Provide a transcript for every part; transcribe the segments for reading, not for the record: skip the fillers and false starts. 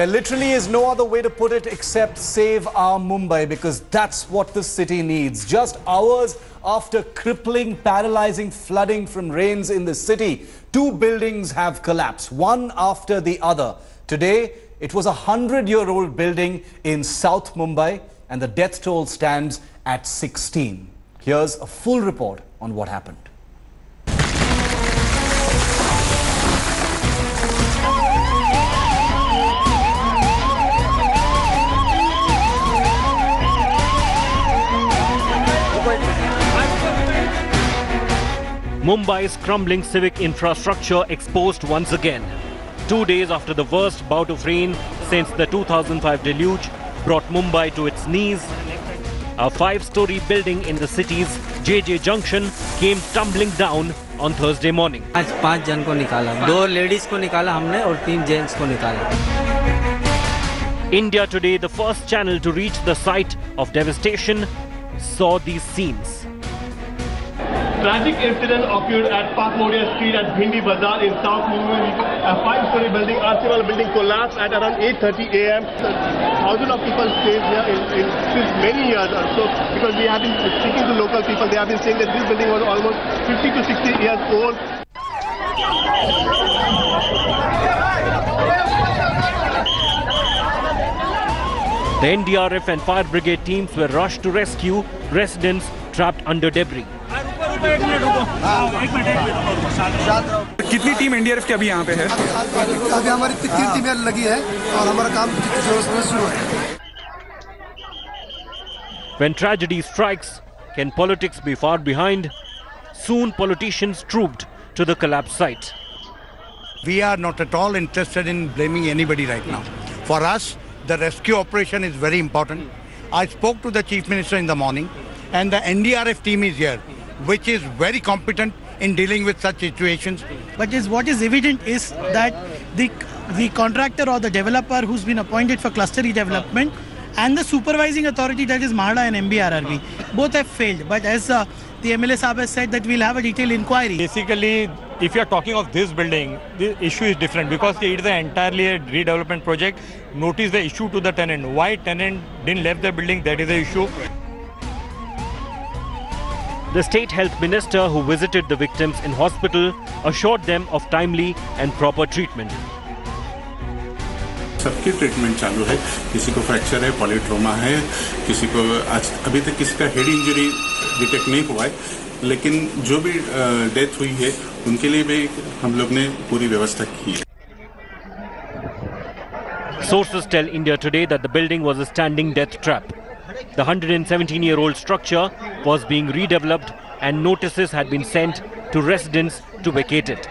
There literally is no other way to put it except save our Mumbai, because that's what the city needs. Just hours after crippling, paralyzing flooding from rains in the city, 2 buildings have collapsed, one after the other. Today, it was a 100-year-old building in South Mumbai, and the death toll stands at 16. Here's a full report on what happened. Mumbai's crumbling civic infrastructure exposed once again. 2 days after the worst bout of rain since the 2005 deluge brought Mumbai to its knees, a 5-story building in the city's JJ Junction came tumbling down on Thursday morning. आज 5 जन को निकाला, 2 ladies को निकाला हमने और 3 gents को निकाला. India Today, the first channel to reach the site of devastation, saw these scenes. Tragic incident occurred at Park Moria Street at Bhindi Bazaar in South Mumbai. A 5-story building, Archival building, collapsed at around 8:30 a.m. Thousands of people stayed here since many years or so, because we have been speaking to local people. They have been saying that this building was almost 50 to 60 years old. The NDRF and Fire Brigade teams were rushed to rescue residents trapped under debris. कितनी team NDRF की अभी यहाँ पे है? अभी हमारी 3 टीमें लगी है और हमारा काम जोरों से शुरू है. When tragedy strikes, can politics be far behind? Soon politicians trooped to the collapse site. We are not at all interested in blaming anybody right now. For us, the rescue operation is very important. I spoke to the Chief Minister in the morning, and the NDRF team is here, which is very competent in dealing with such situations. But what is evident is that the contractor or the developer who's been appointed for cluster redevelopment and the supervising authority, that is MHADA and MBRRB, both have failed. But as the MLA Saab has said that we'll have a detailed inquiry. Basically, if you are talking of this building, the issue is different because it is entirely a redevelopment project. Notice the issue to the tenant. Why tenant didn't leave the building, that is the issue. The State Health Minister, who visited the victims in hospital, assured them of timely and proper treatment. सबकी treatment चालू है. किसी को fracture है, पॉलीट्रोमा है, किसी को अभी तक किसी का हेड इंजरी डिटेक्ट नहीं हुआ है, लेकिन जो भी डेथ हुई है उनके लिए भी हम लोग ने पूरी व्यवस्था की है. Sources tell India Today that the building was a standing death trap. The 117-year-old structure was being redeveloped and notices had been sent to residents to vacate it.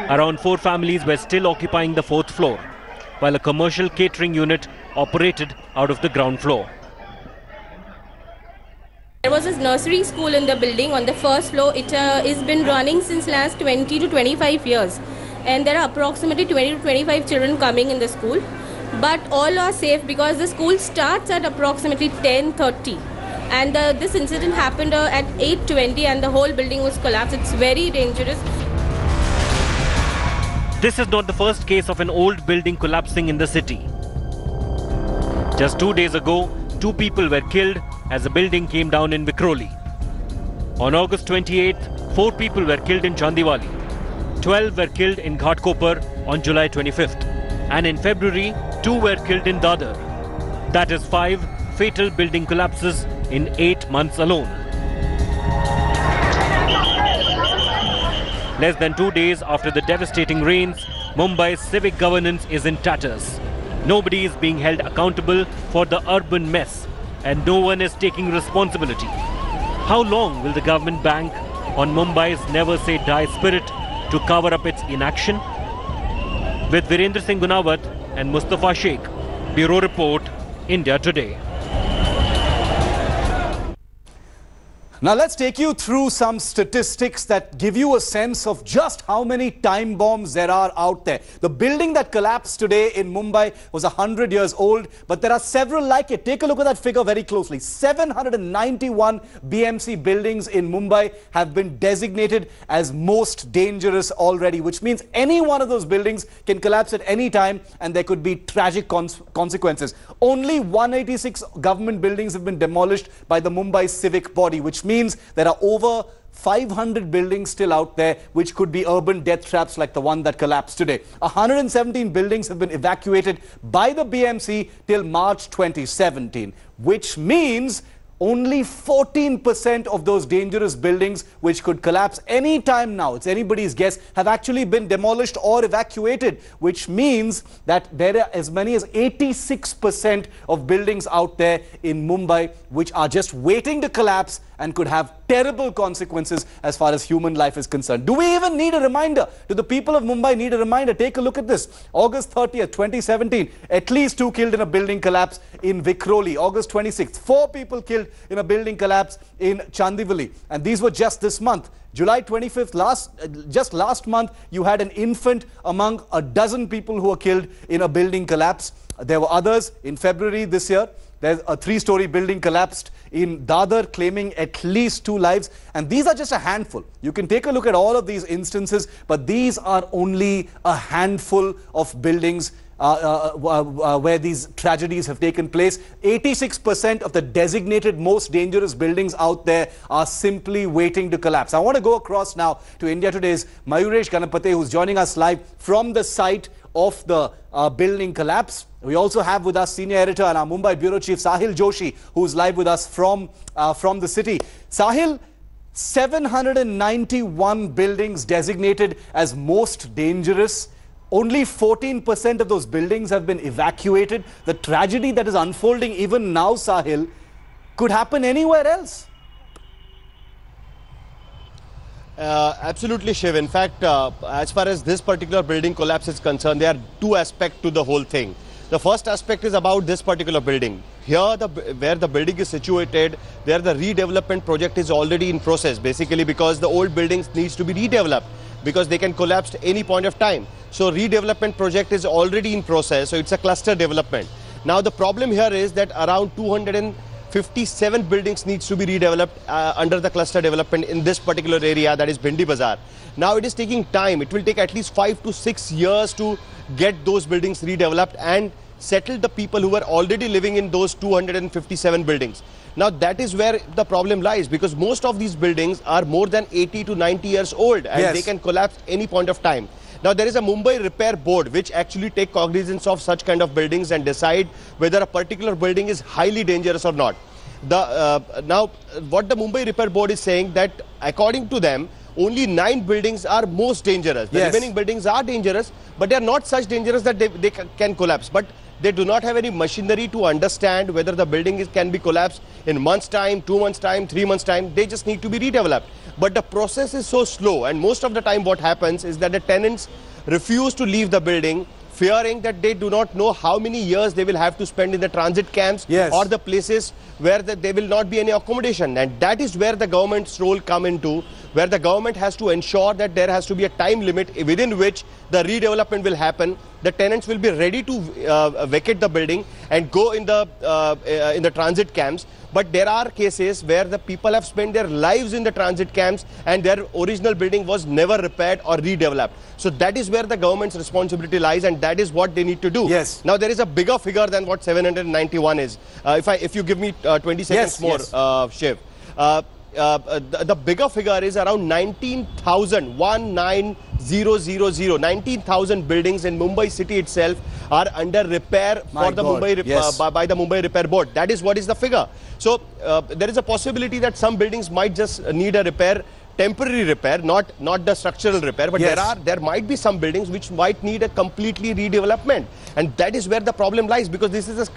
Around 4 families were still occupying the 4th floor, while a commercial catering unit operated out of the ground floor. There was a nursery school in the building on the 1st floor. It has been running since last 20 to 25 years. And there are approximately 20 to 25 children coming in the school. But all are safe because the school starts at approximately 10:30. And this incident happened at 8:20 and the whole building was collapsed. It's very dangerous. This is not the first case of an old building collapsing in the city. Just 2 days ago, 2 people were killed as a building came down in Vikhroli. On August 28th, 4 people were killed in Chandiwali. 12 were killed in Ghatkopar on July 25th. And in February, 2 were killed in Dadar. That is 5 fatal building collapses in 8 months alone. Less than 2 days after the devastating rains, Mumbai's civic governance is in tatters. Nobody is being held accountable for the urban mess, and no one is taking responsibility. How long will the government bank on Mumbai's never-say-die spirit to cover up its inaction? With Virendra Singh Gunawat and Mustafa Sheikh, Bureau Report, India Today. Now let's take you through some statistics that give you a sense of just how many time bombs there are out there. The building that collapsed today in Mumbai was 100 years old, but there are several like it. Take a look at that figure very closely. 791 BMC buildings in Mumbai have been designated as most dangerous already, which means any one of those buildings can collapse at any time and there could be tragic consequences. Only 186 government buildings have been demolished by the Mumbai civic body, which means there are over 500 buildings still out there which could be urban death traps like the one that collapsed today. 117 buildings have been evacuated by the BMC till March 2017, which means only 14% of those dangerous buildings which could collapse any time now, it's anybody's guess, have actually been demolished or evacuated, which means that there are as many as 86% of buildings out there in Mumbai which are just waiting to collapse and could have terrible consequences as far as human life is concerned. Do we even need a reminder? Do the people of Mumbai need a reminder? Take a look at this. August 30th, 2017, at least 2 killed in a building collapse in Vikhroli. August 26th, 4 people killed in a building collapse in Chandivali. And these were just this month. July 25th, just last month, you had an infant among a dozen people who were killed in a building collapse. There were others in February this year. There's a 3-story building collapsed in Dadar, claiming at least 2 lives. And these are just a handful. You can take a look at all of these instances, but these are only a handful of buildings where these tragedies have taken place. 86% of the designated most dangerous buildings out there are simply waiting to collapse. I want to go across now to India Today's Mayuresh Ganapathe, who's joining us live from the site of the building collapse. We also have with us senior editor and our Mumbai bureau chief Sahil Joshi, who's live with us from the city. Sahil, 791 buildings designated as most dangerous. Only 14% of those buildings have been evacuated. The tragedy that is unfolding even now, Sahil, could happen anywhere else. Absolutely, Shiv. In fact, as far as this particular building collapse is concerned, there are 2 aspects to the whole thing. The first aspect is about this particular building. Here, where the building is situated, there the redevelopment project is already in process, basically because the old buildings needs to be redeveloped because they can collapse at any point of time. So redevelopment project is already in process, so it's a cluster development. Now the problem here is that around 257 buildings needs to be redeveloped under the cluster development in this particular area, that is Bhindi Bazaar. Now it is taking time. It will take at least 5 to 6 years to get those buildings redeveloped and settle the people who were already living in those 257 buildings. Now that is where the problem lies, because most of these buildings are more than 80 to 90 years old and they can collapse any point of time. Now there is a Mumbai Repair Board which actually take cognizance of such kind of buildings and decide whether a particular building is highly dangerous or not. Now what the Mumbai Repair Board is saying that according to them, only 9 buildings are most dangerous. The remaining buildings are dangerous, but they are not such dangerous that they can collapse. But they do not have any machinery to understand whether the building can be collapsed in months' time, 2 months' time, 3 months' time. They just need to be redeveloped. But the process is so slow, and most of the time what happens is that the tenants refuse to leave the building, fearing that they do not know how many years they will have to spend in the transit camps or the places where there will not be any accommodation. And that is where the government's role come into, where the government has to ensure that there has to be a time limit within which the redevelopment will happen. The tenants will be ready to vacate the building and go in the transit camps. But there are cases where the people have spent their lives in the transit camps and their original building was never repaired or redeveloped. So that is where the government's responsibility lies, and that is what they need to do. Now there is a bigger figure than what 791 is. If you give me 20 seconds more, Shiv. The bigger figure is around 19,000 buildings in Mumbai city itself are under repair by the Mumbai Repair Board. That is what is the figure. So there is a possibility that some buildings might just need a repair, temporary repair, not the structural repair, but there might be some buildings which might need a completely redevelopment, and that is where the problem lies, because this is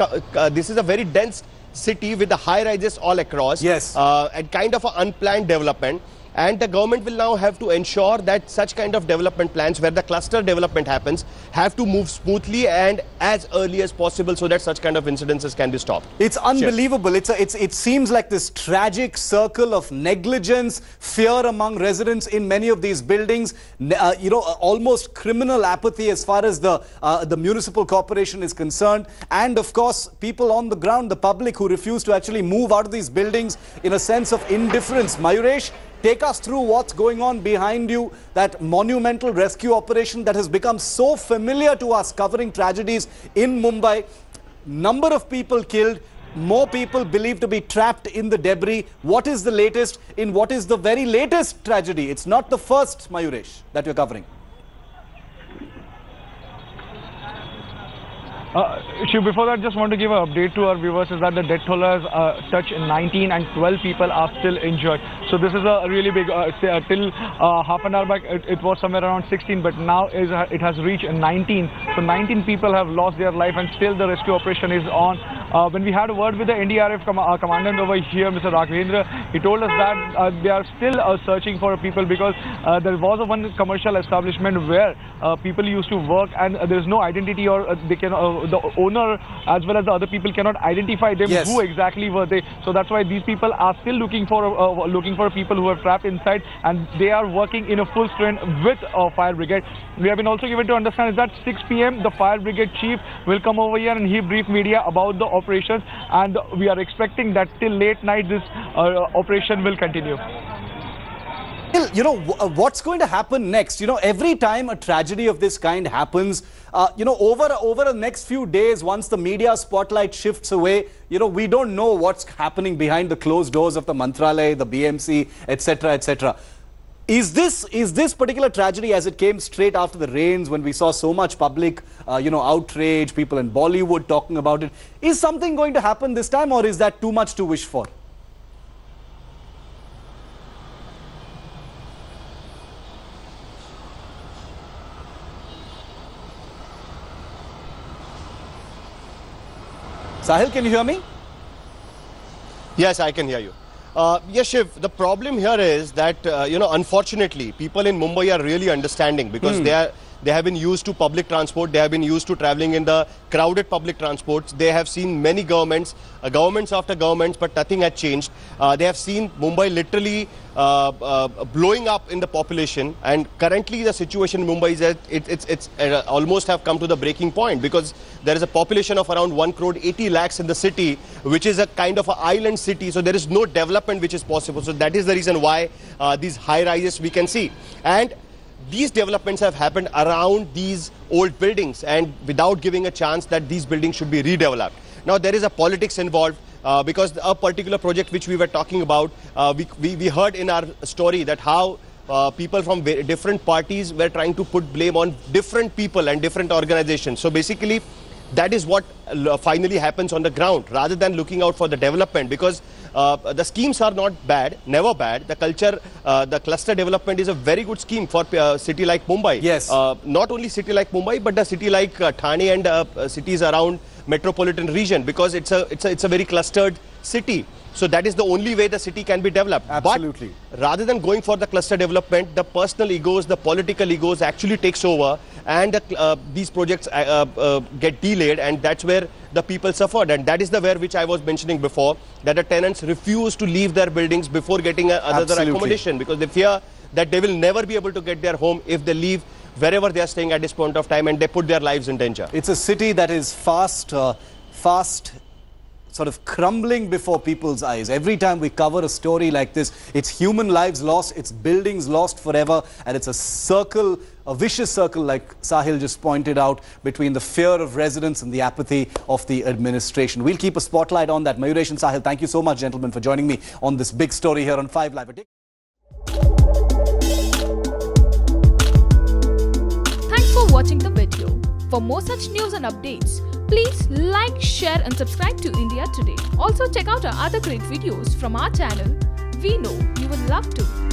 a very dense city with the high rises all across and kind of an unplanned development. And the government will now have to ensure that such kind of development plans where the cluster development happens have to move smoothly and as early as possible so that such kind of incidences can be stopped. It's unbelievable. It seems like this tragic circle of negligence, fear among residents in many of these buildings, almost criminal apathy as far as the municipal corporation is concerned, and of course people on the ground, the public, who refuse to actually move out of these buildings in a sense of indifference. Mayuresh, take us through what's going on behind you, that monumental rescue operation that has become so familiar to us, covering tragedies in Mumbai. Number of people killed, more people believed to be trapped in the debris. What is the latest in what is the very latest tragedy? It's not the first, Mayuresh, that you're covering. Shiv, before that, just want to give an update to our viewers is that the death toll has touched 19 and 12 people are still injured. So this is a really big, till half an hour back it was somewhere around 16, but now it has reached 19. So 19 people have lost their life and still the rescue operation is on. When we had a word with the NDRF commandant over here, Mr. Raghavendra, he told us that they are still searching for people because there was one commercial establishment where people used to work and there is no identity, or they can the owner as well as the other people cannot identify them. Yes. Who exactly were they. So that's why these people are still looking for people who are trapped inside, and they are working in a full strength with fire brigade. We have been also given to understand is that 6 p.m. the fire brigade chief will come over here and he brief media about the operations, and we are expecting that till late night this operation will continue. What's going to happen next? Every time a tragedy of this kind happens, over the next few days, once the media spotlight shifts away, we don't know what's happening behind the closed doors of the Mantralaya, the BMC, etc., etc. Is this particular tragedy, as it came straight after the rains, when we saw so much public, outrage, people in Bollywood talking about it, is something going to happen this time, or is that too much to wish for? Sahil, can you hear me? Yes, I can hear you. Yes, Shiv, the problem here is that, unfortunately, people in Mumbai are really understanding because they have been used to public transport, they have been used to traveling in the crowded public transports. They have seen many governments after governments, but nothing had changed. They have seen Mumbai literally blowing up in the population, and currently the situation in Mumbai is that it's almost have come to the breaking point because there is a population of around 1 crore 80 lakhs in the city, which is a kind of an island city, so there is no development which is possible. So that is the reason why these high rises we can see. And these developments have happened around these old buildings and without giving a chance that these buildings should be redeveloped. Now there is a politics involved because a particular project which we were talking about, we heard in our story that how people from different parties were trying to put blame on different people and different organizations. So basically that is what finally happens on the ground rather than looking out for the development, because the schemes are not bad, never bad. The culture, the cluster development is a very good scheme for a city like Mumbai. Yes. Not only city like Mumbai, but the city like Thane and cities around metropolitan region, because it's a very clustered city. So that is the only way the city can be developed. Absolutely. But rather than going for the cluster development, the personal egos, the political egos actually takes over, and these projects get delayed, and that's where the people suffered. And that is the where which I was mentioning before, that the tenants refuse to leave their buildings before getting another accommodation, because they fear that they will never be able to get their home if they leave wherever they are staying at this point of time, and they put their lives in danger. It's a city that is fast sort of crumbling before people's eyes. Every time we cover a story like this, it's human lives lost, it's buildings lost forever, and it's a circle, a vicious circle, like Sahil just pointed out, between the fear of residents and the apathy of the administration. We'll keep a spotlight on that. Mayuresh and Sahil, thank you so much, gentlemen, for joining me on this big story here on 5 Live. Thanks for watching the video. For more such news and updates, please like, share and subscribe to India Today. Also check out our other great videos from our channel. We know you will love to.